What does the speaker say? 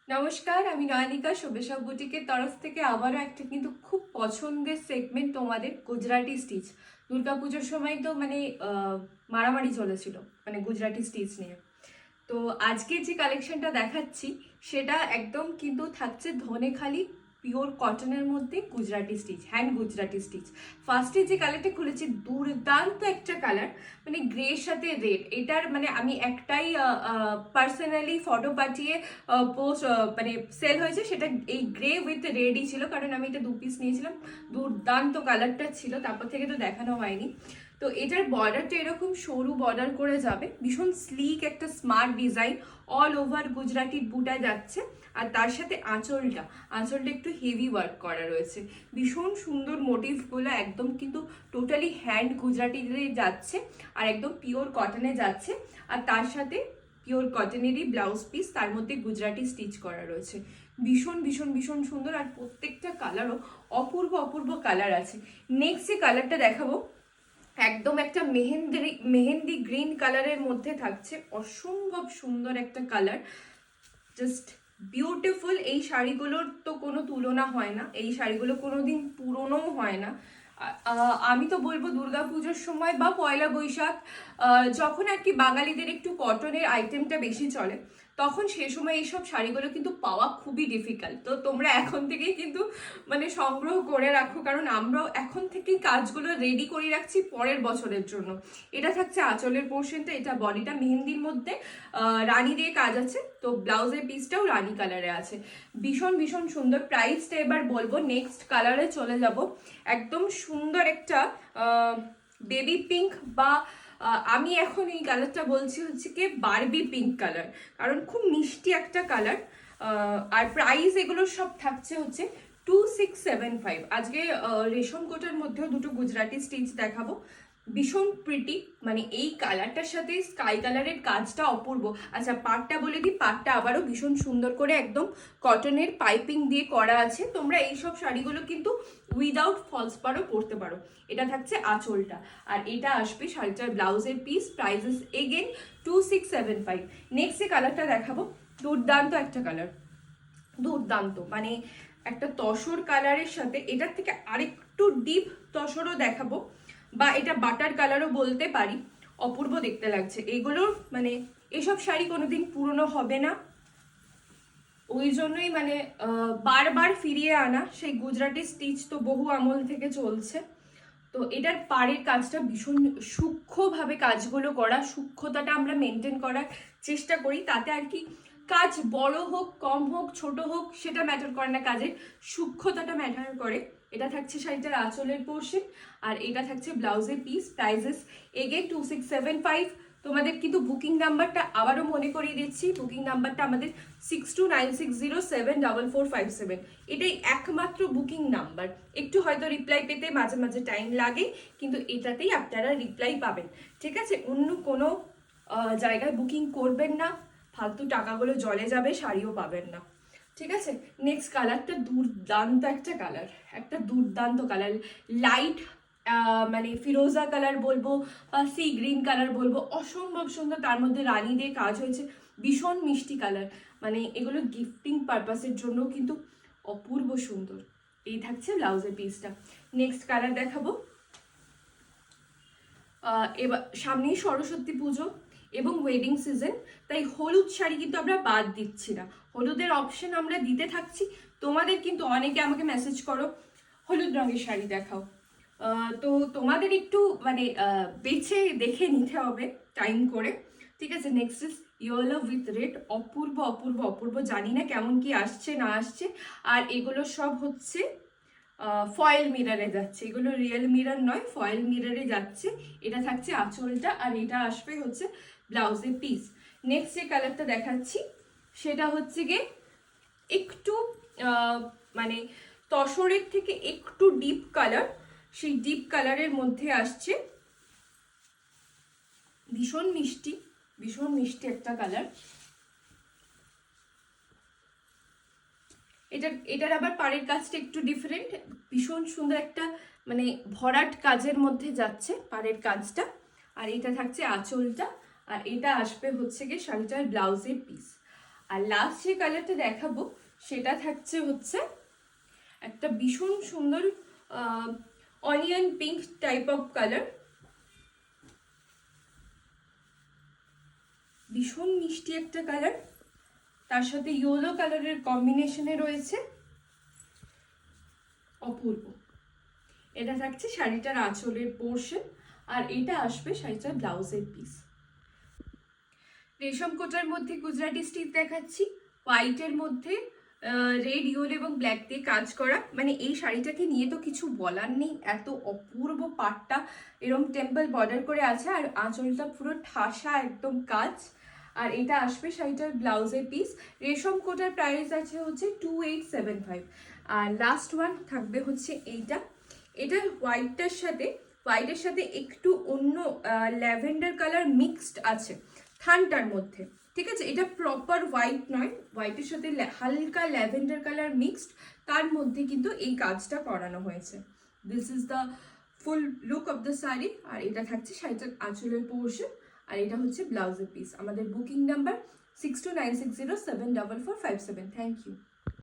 নমস্কার, আমি নয়নিকা শোভেশা বুটিকের তরফ থেকে আবারও একটা কিন্তু খুব পছন্দের সেগমেন্ট তোমাদের গুজরাটি স্টিচ। দুর্গাপুজোর সময় তো মারামারি চলেছিল গুজরাটি স্টিচ নিয়ে। তো আজকে যে কালেকশনটা দেখাচ্ছি সেটা একদম কিন্তু থাকছে ধনেখালি পিওর কটনের মধ্যে Gujarati stitch, hand Gujarati stitch. ফার্স্টে যে কালারটা খুলেছি দুর্দান্ত একটা কালার, গ্রের সাথে রেড। এটার আমি একটাই পার্সোনালি ফটো পাঠিয়ে পোস্ট সেল হয়েছে, সেটা এই গ্রে উইথ রেডই ছিল, কারণ আমি এটা 2 পিস নিয়েছিলাম। দুর্দান্ত কালারটা ছিল, তারপর থেকে তো দেখানো হয়নি। তো এটার বর্ডারটা এরকম সরু বর্ডার করে যাবে, ভীষণ স্লিক একটা smart design, all over Gujarati বুটা যাচ্ছে। আর তার সাথে আঁচলটা একটু হেভি ওয়ার্ক করা রয়েছে, ভীষণ সুন্দর মোটিভগুলো, একদম কিন্তু টোটালি হ্যান্ড গুজরাটিতে যাচ্ছে আর একদম পিওর কটনে যাচ্ছে। আর তার সাথে পিওর কটনেরই ব্লাউজ পিস, তার মধ্যে গুজরাটি স্টিচ করা রয়েছে। ভীষণ ভীষণ ভীষণ সুন্দর, আর প্রত্যেকটা কালারও অপূর্ব অপূর্ব কালার আছে। নেক্সট যে কালারটা দেখাবো, একদম একটা মেহেন্দি গ্রিন কালারের মধ্যে থাকছে, অসম্ভব সুন্দর একটা কালার, জাস্ট বিউটিফুল। এই শাড়িগুলোর তো কোনো তুলনা হয় না, এই শাড়িগুলো কোনোদিন পুরনোও হয় না। আমি তো বলবো দুর্গাপুজোর সময় বা পয়লা বৈশাখ, যখন আর কি বাঙালিদের একটু কটনের আইটেমটা বেশি চলে, তখন সে সময় এইসব শাড়িগুলো কিন্তু পাওয়া খুবই ডিফিকাল্ট। তো তোমরা এখন থেকেই কিন্তু সংগ্রহ করে রাখো, কারণ আমরাও এখন থেকেই কাজগুলো রেডি করে রাখছি পরের বছরের জন্য। এটা থাকছে আঁচলের পোর্শনটা, এটা বডিটা মেহেন্দির মধ্যে রানী দিয়ে কাজ আছে, তো ব্লাউজের পিসটাও রানী কালারে আছে। ভীষণ ভীষণ সুন্দর। প্রাইসটা এবার বলবো, নেক্সট কালারে চলে যাব। একদম সুন্দর একটা বেবি পিঙ্ক, বা আমি এখন এই কালারটা বলছি হচ্ছে কি বারবি পিঙ্ক কালার, কারণ খুব মিষ্টি একটা কালার। আর প্রাইস এগুলো সব থাকছে হচ্ছে 2675। আজকে রেশম কোটার মধ্যেও দুটো গুজরাটি স্টিচ দেখাবো, ভীষণ প্রিটি। এই কালারটার সাথে স্কাই কালারের কাজটা অপূর্ব। আচ্ছা, পাটটা বলে দিই, পাটটা আবারও ভীষণ সুন্দর করে একদম কটনের পাইপিং দিয়ে করা আছে। তোমরা এইসব শাড়িগুলো কিন্তু উইদাউট ফলস পারও পরতে পারো। এটা থাকছে আঁচলটা, আর এটা আসবে শাড়িটার ব্লাউজের পিস। Prices again 2675। নেক্সট যে কালারটা দেখাবো, দুর্দান্ত একটা কালার, দুর্দান্ত। একটা তসর কালারের সাথে এটার থেকে আরেকটু ডিপ তসরও দেখাবো, বা এটা বাটার কালারও বলতে পারি। অপূর্ব দেখতে লাগছে এগুলোর, এসব শাড়ি কোনোদিন পুরনো হবে না, ওই জন্যই বারবার ফিরিয়ে আনা। সেই গুজরাটি স্টিচ তো বহু আমল থেকে চলছে। তো এটার পাড়ের কাজটা ভীষণ সূক্ষ্মভাবে কাজগুলো করা, সূক্ষ্মতাটা আমরা মেনটেন করার চেষ্টা করি, তাতে আর কি কাজ বড় হোক কম হোক ছোট হোক সেটা ম্যাটার করে না, কাজের সূক্ষ্মতাটা ম্যাটার করে। এটা থাকছে শাড়িটার আঁচলের পোর্শন, আর এটা থাকছে ব্লাউজের পিস। Prices again 2675। তোমাদের কিন্তু বুকিং নাম্বারটা আবারও মনে করিয়ে দিচ্ছি, বুকিং নাম্বারটা আমাদের 6296074457। এটাই একমাত্র বুকিং নাম্বার। একটু হয়তো রিপ্লাই পেতে মাঝে মাঝে টাইম লাগে, কিন্তু এটাতেই আপনারা রিপ্লাই পাবেন, ঠিক আছে? অন্য কোনো জায়গায় বুকিং করবেন না, ফালতু টাকাগুলো জলে যাবে, শাড়িও পাবেন না, ঠিক আছে? নেক্সট কালারটা দুর্দান্ত একটা কালার, একটা দুর্দান্ত কালার, লাইট ফিরোজা কালার বলবো বা সি গ্রিন কালার বলবো, অসম্ভব সুন্দর। তার মধ্যে রানী দিয়ে কাজ হয়েছে, ভীষণ মিষ্টি কালার। এগুলো গিফটিং পারপাসের জন্য কিন্তু অপূর্ব সুন্দর। এই থাকছে ব্লাউজের পিসটা। নেক্সট কালার দেখাবো। এবার সামনেই সরস্বতী পুজো এবং ওয়েডিং সিজন, তাই হলুদ শাড়ি কিন্তু আমরা বাদ দিচ্ছি না, হলুদের অপশন আমরা দিতে থাকছি। তোমাদের কিন্তু অনেকে আমাকে মেসেজ করো হলুদ রঙের শাড়ি দেখাও, তো তোমাদের একটু বেছে দেখে নিতে হবে টাইম করে, ঠিক আছে? Next is yellow with red, অপূর্ব অপূর্ব অপূর্ব। জানি না কেমন কি আসছে না আসছে। আর এগুলো সব হচ্ছে ফয়েল মিররে যাচ্ছে, এগুলো রিয়েল মিরর নয়, ফয়েল মিররে যাচ্ছে। এটা থাকছে আঁচলটা, আর এটা আসবে হচ্ছে ব্লাউজের পিস। নেক্সট যে কালারটা দেখাচ্ছি সেটা হচ্ছে গিয়ে একটু মানে তসরের থেকে একটু ডিপ কালার, সেই ডিপ কালারের মধ্যে আসছে, ভীষণ মিষ্টি, ভীষণ মিষ্টি একটা কালার। এটার আবার পাড়ের কাজটা একটু ডিফারেন্ট, ভীষণ সুন্দর একটা ভরাট কাজের মধ্যে যাচ্ছে পাড়ের কাজটা। আর এটা থাকছে আঁচলটা, আর এটা আসবে হচ্ছে গিয়ে শাড়িটার ব্লাউজের পিস। আর লাস্ট যে কালারটা দেখাবো সেটা থাকছে হচ্ছে একটা ভীষণ সুন্দর onion pink type of colour, ভীষণ মিষ্টি একটা কালার, তার সাথে ইয়েলো কালারের কম্বিনেশনে রয়েছে, অপূর্ব। এটা থাকছে শাড়িটার আঁচলের পোর্শন, আর এটা আসবে শাড়িটার ব্লাউজের পিস। রেশম কোটার মধ্যে গুজরাটি স্টিচ দেখাচ্ছি, হোয়াইটের মধ্যে রেড, ইয়েলো এবং ব্ল্যাক দিয়ে কাজ করা। মানে এই শাড়িটাকে নিয়ে তো কিছু বলার নেই, এত অপূর্ব পাটটা এরকম টেম্পল বর্ডার করে আছে, আর আঁচলটা পুরো ঠাসা একদম কাজ। আর এটা আসবে শাড়িটার ব্লাউজের পিস। রেশম কোটার প্রাইস আছে হচ্ছে 2875। আর লাস্ট ওয়ান থাকবে হচ্ছে এইটা, এটা হোয়াইটের সাথে একটু অন্য ল্যাভেন্ডার কালার মিক্সড আছে থানটার মধ্যে, ঠিক আছে? এটা প্রপার হোয়াইট নয়, হোয়াইটের সাথে হালকা ল্যাভেন্ডার কালার মিক্সড, তার মধ্যে কিন্তু এই কাজটা করানো হয়েছে। This is the full look of the sari. আর এটা থাকছে শাড়িটার আঁচলের পোর্শন, আর এটা হচ্ছে ব্লাউজের পিস। আমাদের বুকিং নাম্বার 6296074457। Thank you.